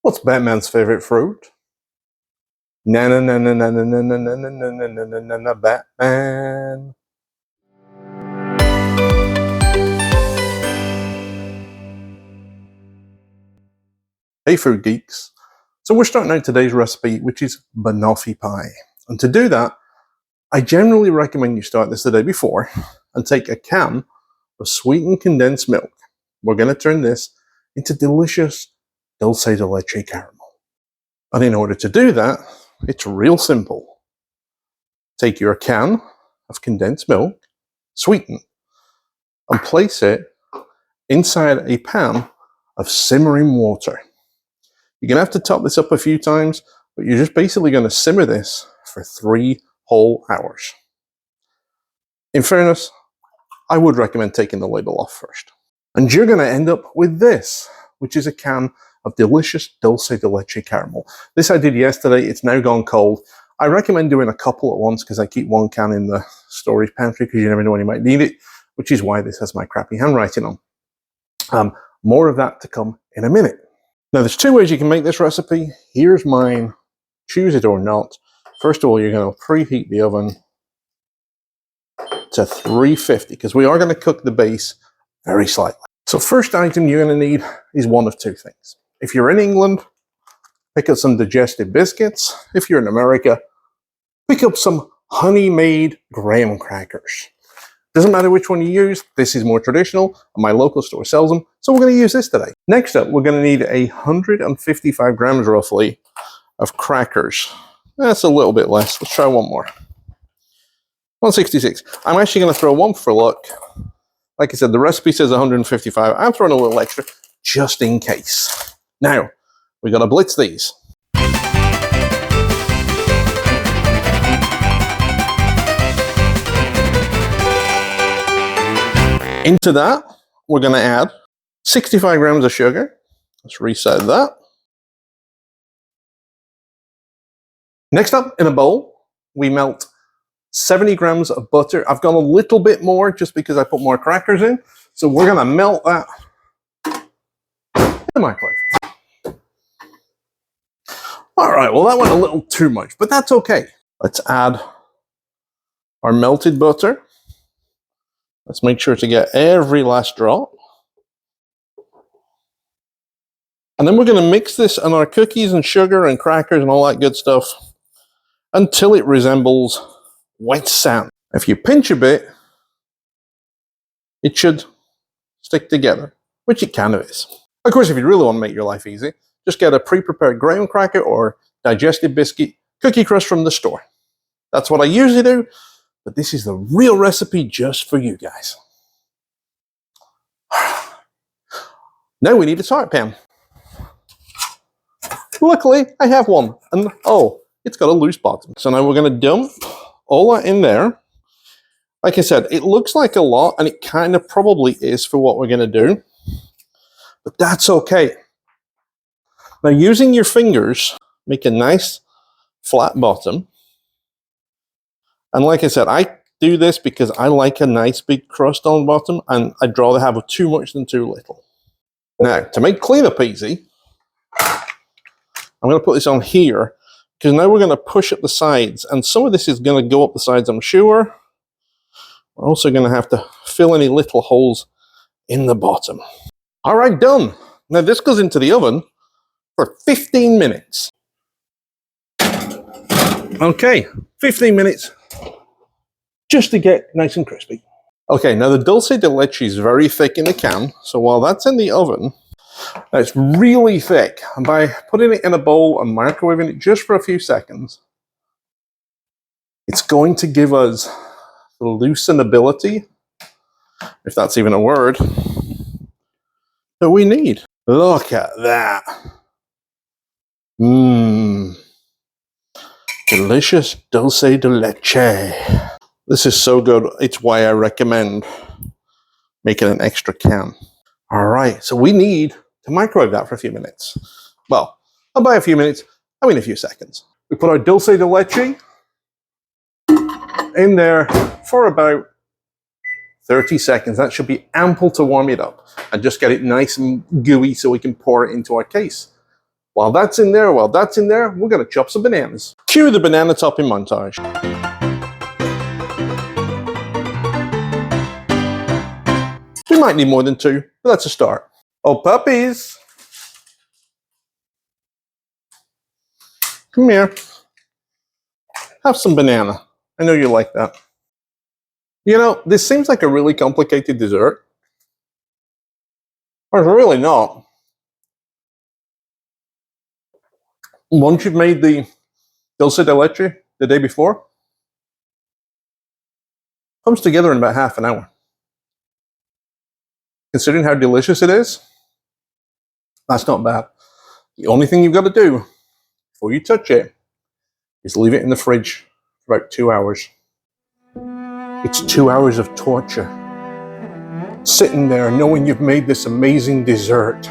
What's Batman's favorite fruit? Na na na na na na na na na na na na na na na Batman. Hey fruit geeks. So we're starting out today's recipe, which is banoffee pie. And to do that, I generally recommend you start this the day before and take a can of sweetened condensed milk. We're going to turn this into delicious dulce de leche caramel. And in order to do that, it's real simple. Take your can of condensed milk, sweeten, and place it inside a pan of simmering water. You're going to have to top this up a few times, but you're just basically going to simmer this for 3 whole hours. In fairness, I would recommend taking the label off first. And you're going to end up with this, which is a can of delicious dulce de leche caramel. This I did yesterday. It's now gone cold. I recommend doing a couple at once because I keep one can in the storage pantry because you never know when you might need it, which is why this has my crappy handwriting on. More of that to come in a minute. Now, there's 2 ways you can make this recipe. Here's mine. Choose it or not. First of all, you're going to preheat the oven to 350 because we are going to cook the base very slightly. So first item you're going to need is one of 2 things. If you're in England, pick up some digestive biscuits. If you're in America, pick up some honey-made graham crackers. Doesn't matter which one you use. This is more traditional, and my local store sells them, so we're going to use this today. Next up, we're going to need 155 grams roughly of crackers. That's a little bit less. Let's try one more. 166. I'm actually going to throw one for luck. Like I said, the recipe says 155. I'm throwing a little extra just in case. Now, we got to blitz these. Into that, we're going to add 65 grams of sugar. Let's reset that. Next up, in a bowl, we melt 70 grams of butter. I've gone a little bit more just because I put more crackers in. So we're going to melt that in the microwave. All right, well, that went a little too much, but that's okay. Let's add our melted butter. Let's make sure to get every last drop. And then we're going to mix this in our cookies and sugar and crackers and all that good stuff until it resembles wet sand. If you pinch a bit, it should stick together, which it kind of is. Of course, if you really want to make your life easy, just get a pre-prepared graham cracker or digestive biscuit cookie crust from the store. That's what I usually do, but this is the real recipe just for you guys. Now we need a tart pan. Luckily, I have one, and oh, it's got a loose bottom. So now we're going to dump all that in there. Like I said, it looks like a lot, and it kind of probably is for what we're going to do, but that's okay. Now, using your fingers, make a nice flat bottom. And like I said, I do this because I like a nice big crust on the bottom, and I'd rather have too much than too little. Now, to make cleanup easy, I'm going to put this on here because now we're going to push up the sides, and some of this is going to go up the sides, I'm sure. We're also going to have to fill any little holes in the bottom. All right, done. Now this goes into the oven for 15 minutes. Okay, 15 minutes just to get nice and crispy. Okay, now the dulce de leche is very thick in the can, so while that's in the oven, it's really thick. And by putting it in a bowl and microwaving it just for a few seconds, it's going to give us the loosenability, if that's even a word, that we need. Look at that. Delicious dulce de leche. This is so good. It's why I recommend making an extra can. All right, so we need to microwave that for a few minutes. Well, and by a few minutes, I mean a few seconds. We put our dulce de leche in there for about 30 seconds. That should be ample to warm it up and just get it nice and gooey so we can pour it into our case. while that's in there, we're going to chop some bananas. Cue the banana topping montage. We might need more than 2, but that's a start. Oh, puppies. Come here. Have some banana. I know you like that. You know, this seems like a really complicated dessert. But it's really not. Once you've made the dulce de leche the day before, comes together in about half an hour. Considering how delicious it is, that's not bad. The only thing you've got to do before you touch it is leave it in the fridge for about 2 hours. It's 2 hours of torture. Sitting there knowing you've made this amazing dessert.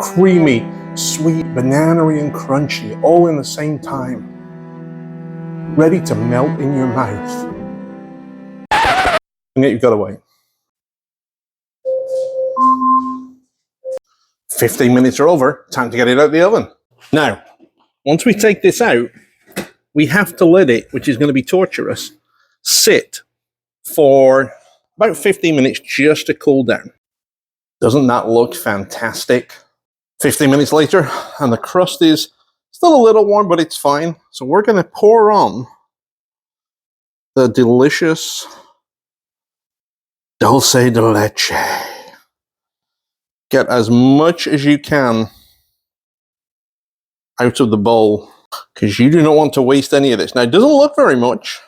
Creamy, sweet, banana-y and crunchy, all in the same time. Ready to melt in your mouth. And yet you've got to wait. 15 minutes are over, time to get it out of the oven. Now, once we take this out, we have to let it, which is going to be torturous, sit for about 15 minutes just to cool down. Doesn't that look fantastic? 15 minutes later, and the crust is still a little warm, but it's fine. So we're going to pour on the delicious dulce de leche. Get as much as you can out of the bowl, because you do not want to waste any of this. Now, it doesn't look very much.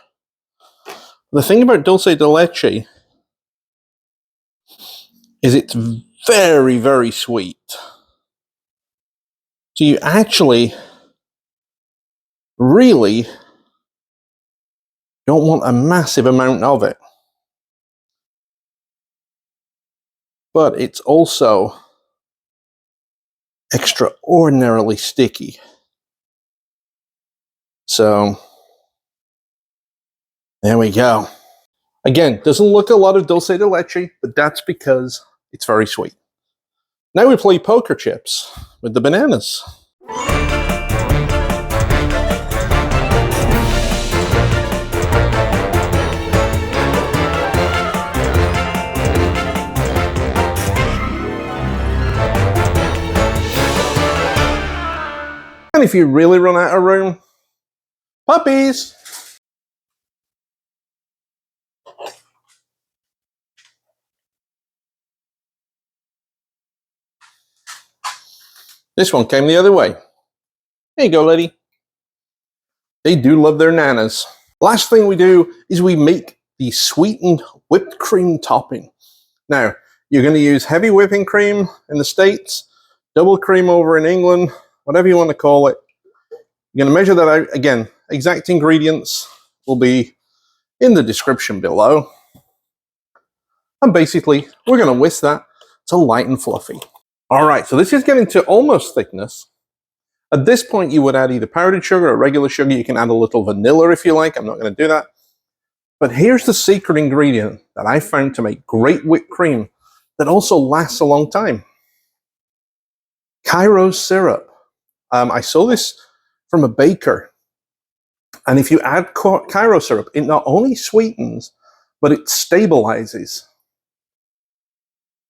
The thing about dulce de leche is it's very, very sweet. So you actually really don't want a massive amount of it. But it's also extraordinarily sticky. So there we go. Again, doesn't look a lot of dulce de leche, but that's because it's very sweet. Now we play poker chips with the bananas. And if you really run out of room, puppies! This one came the other way. There you go, lady. They do love their nanas. Last thing we do is we make the sweetened whipped cream topping. Now, you're going to use heavy whipping cream in the States, double cream over in England, whatever you want to call it. You're going to measure that out. Again, exact ingredients will be in the description below. And basically, we're going to whisk that to light and fluffy. All right, so this is getting to almost thickness. At this point, you would add either powdered sugar or regular sugar. You can add a little vanilla if you like. I'm not going to do that. But here's the secret ingredient that I found to make great whipped cream that also lasts a long time. Kyro syrup. I saw this from a baker. And if you add Kyro syrup, it not only sweetens, but it stabilizes.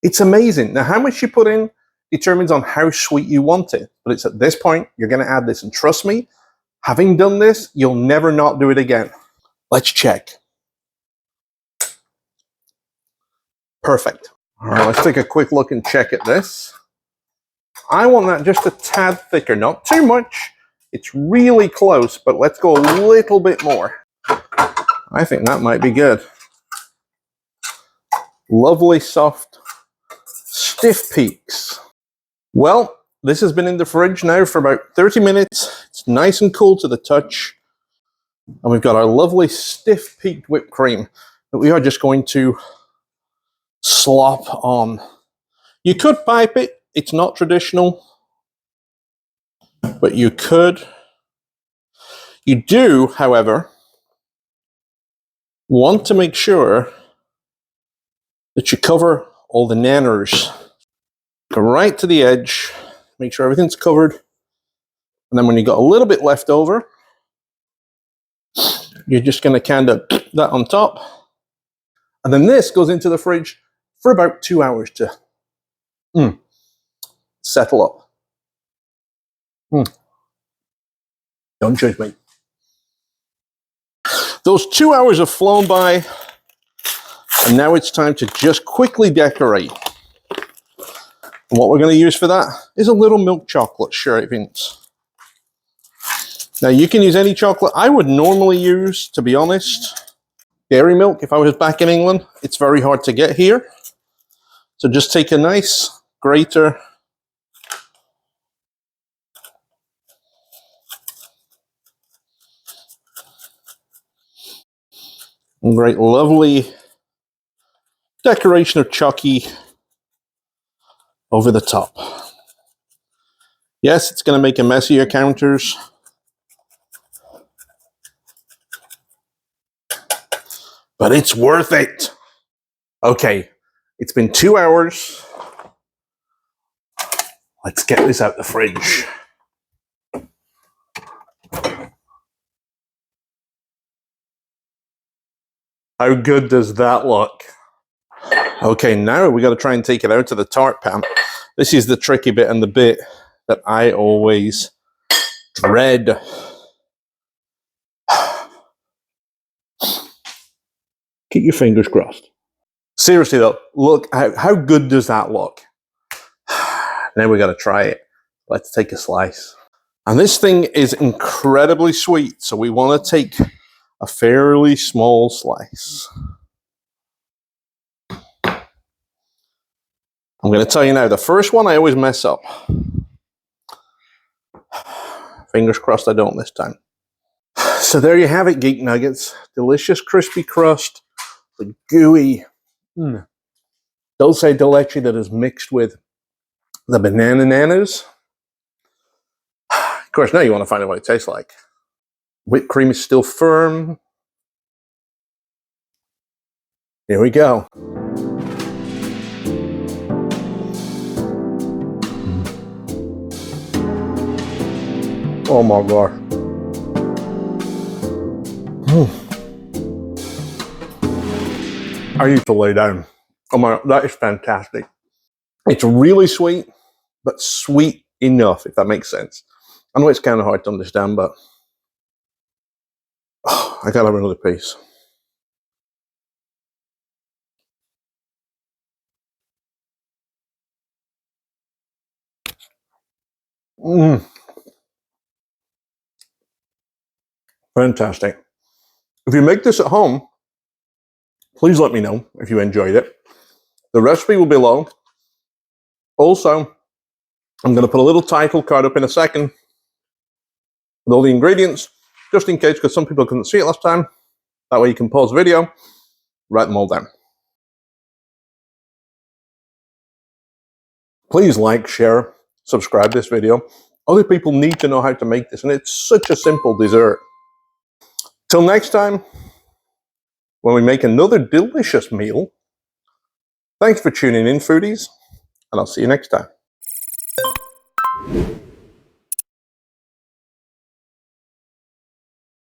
It's amazing. Now, how much you put in determines on how sweet you want it. But it's at this point, you're going to add this. And trust me, having done this, you'll never not do it again. Let's check. Perfect. All right, let's take a quick look and check at this. I want that just a tad thicker, not too much. It's really close, but let's go a little bit more. I think that might be good. Lovely, soft, stiff peaks. Well, this has been in the fridge now for about 30 minutes. It's nice and cool to the touch. And we've got our lovely stiff peaked whipped cream that we are just going to slop on. You could pipe it. It's not traditional, but you could. You do, however, want to make sure that you cover all the nanners. Go right to the edge. make sure everything's covered. And then when you've got a little bit left over, you're just going to kind of that on top. And then this goes into the fridge for about 2 hours to settle up. Don't judge me. Those 2 hours have flown by, and now it's time to just quickly decorate. And what we're going to use for that is a little milk chocolate shavings. Now you can use any chocolate. I would normally use, to be honest, dairy milk if I was back in England. It's very hard to get here. So just take a nice grater and great lovely decoration of Chucky over the top. Yes, it's going to make a mess of your counters. But it's worth it. Okay, it's been 2 hours. Let's get this out the fridge. How good does that look? Okay, now we got to try and take it out of the tart pan. This is the tricky bit and the bit that I always dread. Keep your fingers crossed. Seriously though, look, how good does that look? Now we got to try it. Let's take a slice. And this thing is incredibly sweet, so we want to take a fairly small slice. I'm going to tell you now, the first one I always mess up. Fingers crossed I don't this time. So there you have it, Geek Nuggets. Delicious crispy crust, the gooey dulce de leche that is mixed with the banana nanas. Of course, now you want to find out what it tastes like. Whipped cream is still firm. Here we go. Oh my God. I need to lay down. Oh my, that is fantastic. It's really sweet, but sweet enough, if that makes sense. I know it's kind of hard to understand, but I gotta have another piece. Fantastic. If you make this at home, please let me know if you enjoyed it. The recipe will be below. Also, I'm going to put a little title card up in a second with all the ingredients, just in case, because some people couldn't see it last time. That way you can pause the video, write them all down. Please like, share, subscribe this video. Other people need to know how to make this, and it's such a simple dessert. Till next time, when we make another delicious meal, thanks for tuning in, foodies, and I'll see you next time.